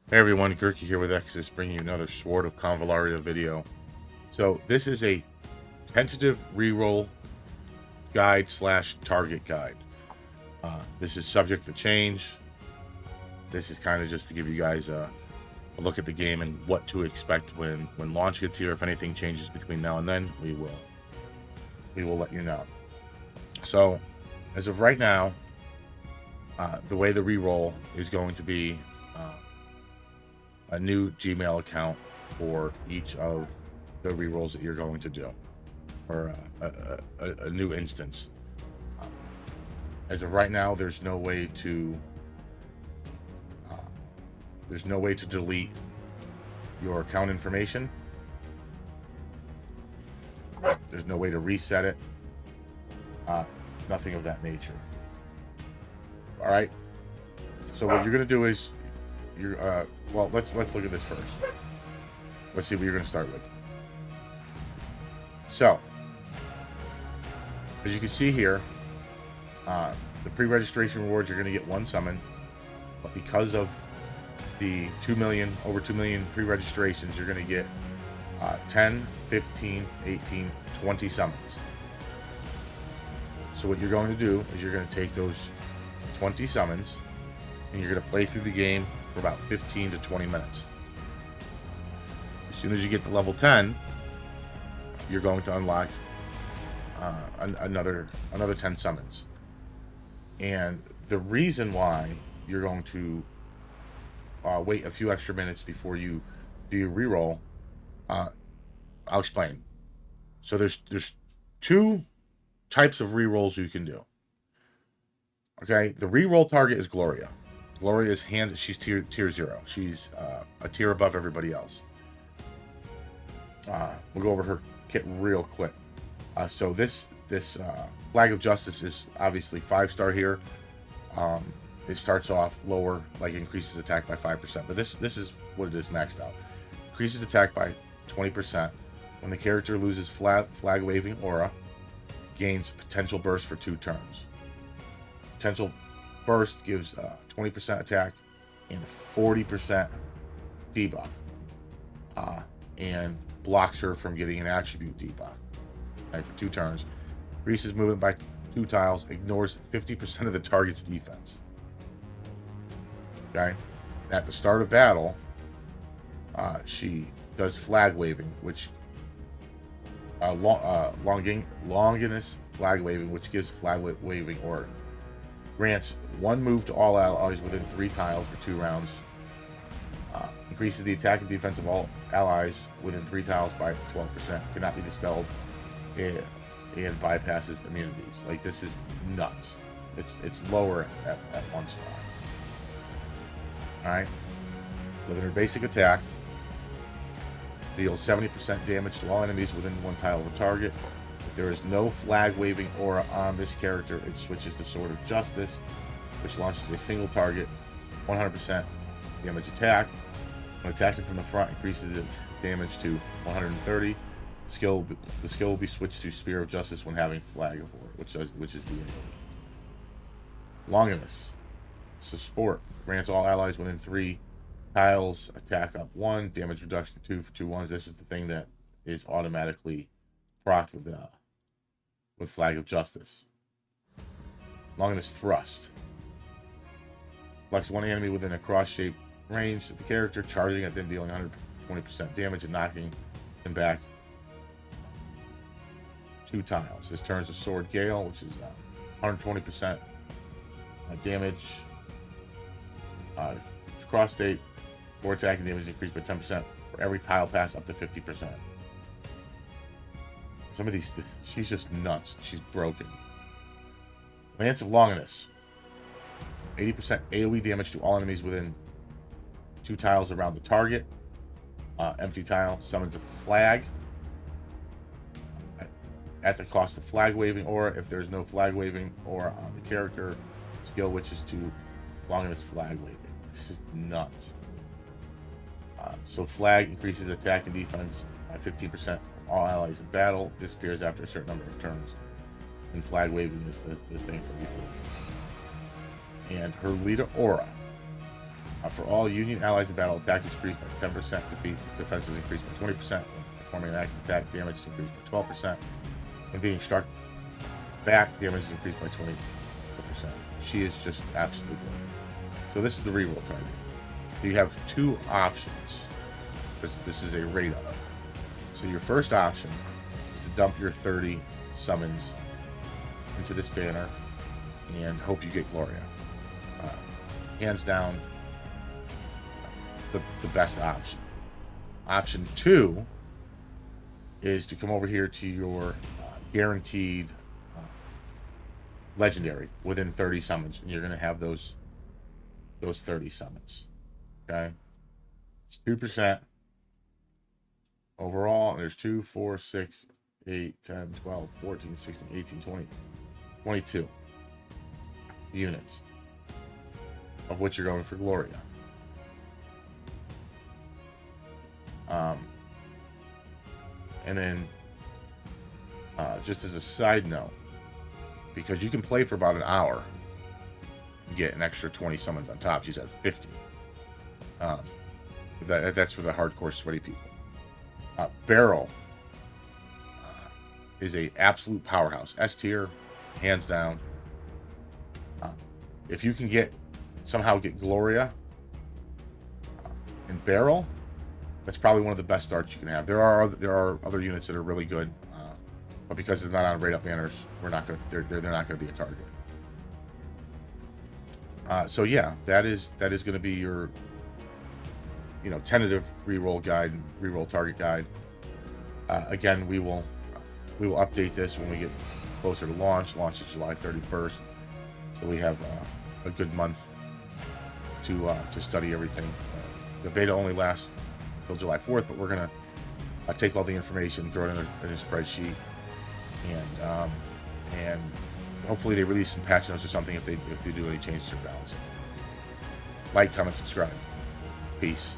Hey everyone, Gurky here with Exodus, bringing you another Sword of Convallaria video. So this is a tentative reroll guide slash target guide. This is subject to change. This is kind of just to give you guys a look at the game and what to expect when launch gets here. If anything changes between now and then, we will let you know. So as of right now, the way the reroll is going to be a new Gmail account for each of the rerolls that you're going to do, or a new instance. As of right now, there's no way to delete your account information. There's no way to reset it. Nothing of that nature. All right. So what you're gonna do is well, let's look at this first. Let's see what you're gonna start with. So, as you can see here, the pre-registration rewards, you're gonna get one summon, but because of the over 2 million pre-registrations, you're gonna get 10, 15, 18, 20 summons. So what you're going to do is you're going to take those 20 summons and you're going to play through the game for about 15 to 20 minutes. As soon as you get to level 10, you're going to unlock another 10 summons. And the reason why you're going to wait a few extra minutes before you do your reroll, I'll explain. So there's two types of rerolls you can do. Okay, the reroll target is Gloria. Gloria is she's tier 0. She's a tier above everybody else. We'll go over her kit real quick. So this Flag of Justice is obviously 5-star here. It starts off lower, like increases attack by 5%, but this is what it is maxed out. Increases attack by 20% when the character loses flag waving aura. Gains potential burst for 2 turns. Potential burst gives 20% attack and 40% debuff, and blocks her from getting an attribute debuff. Okay, for 2 turns. Increases movement by 2 tiles. Ignores 50% of the target's defense. Okay. At the start of battle, she does flag waving, which Longinus flag waving, which gives flag waving aura. Grants 1 move to all allies within 3 tiles for 2 rounds. Increases the attack and defense of all allies within 3 tiles by 12%. Cannot be dispelled. And bypasses immunities. Like, this is nuts. It's lower at 1 star. Alright. Within her basic attack, deals 70% damage to all enemies within 1 tile of the target. If there is no flag waving aura on this character, it switches to Sword of Justice, which launches a single target, 100% damage attack. When attacking from the front, increases its damage to 130. The skill will be switched to Spear of Justice when having Flag of Aura, which is the Longinus. So sport grants all allies within 3 tiles attack up 1, damage reduction 2 for 2 1s. This is the thing that is automatically procced with Flag of Justice. Longinus thrust. Selects 1 enemy within a cross-shaped range of the character, charging at them, dealing 120% damage and knocking them back 2 tiles. This turns to Sword Gale, which is 120% damage. Cross state, 4 attacking damage increased by 10% for every tile pass up to 50%. Some of these, she's just nuts. She's broken. Lance of Longinus. 80% AoE damage to all enemies within 2 tiles around the target. Empty tile. Summons a flag. At the cost of flag waving aura. If there's no flag waving aura on the character, skill witches to Longinus flag waving. This is nuts. So flag increases attack and defense by 15%. All allies in battle. Disappears after a certain number of turns. And flag waving is the thing from before. And her leader aura For all Union allies in battle, attack is increased by 10%, defense is increased by 20%, when performing an active attack, damage is increased by 12%, and being struck back, damage is increased by 20%. She is just absolutely good. So this is the reroll target. You have two options, because this is a rate up. So your first option is to dump your 30 summons into this banner and hope you get Gloria. Hands down, the best option. Option 2 is to come over here to your guaranteed legendary within 30 summons, and you're going to have those 30 summons. Okay, it's 2% overall. There's 2, 4, 6, 8, 10, 12, 14, 16, 18, 20, 22 units, of which you're going for Gloria. And then, just as a side note, because you can play for about an hour, you get an extra 20 summons on top. She's at 50. That's for the hardcore sweaty people. Barrel is a absolute powerhouse. S tier, hands down. If you can somehow get Gloria in Barrel, that's probably one of the best starts you can have. There are other units that are really good, but because they're not on rate up banners, they're not going to be a target. So yeah, that is going to be your tentative reroll guide, reroll target guide. Again, we will update this when we get closer to launch. Launch is July 31st, so we have a good month to study everything. The beta only lasts till July 4th, but we're gonna take all the information, throw it in a spreadsheet, and hopefully they release some patch notes or something if they do any changes or balance. Like, comment, subscribe. Peace.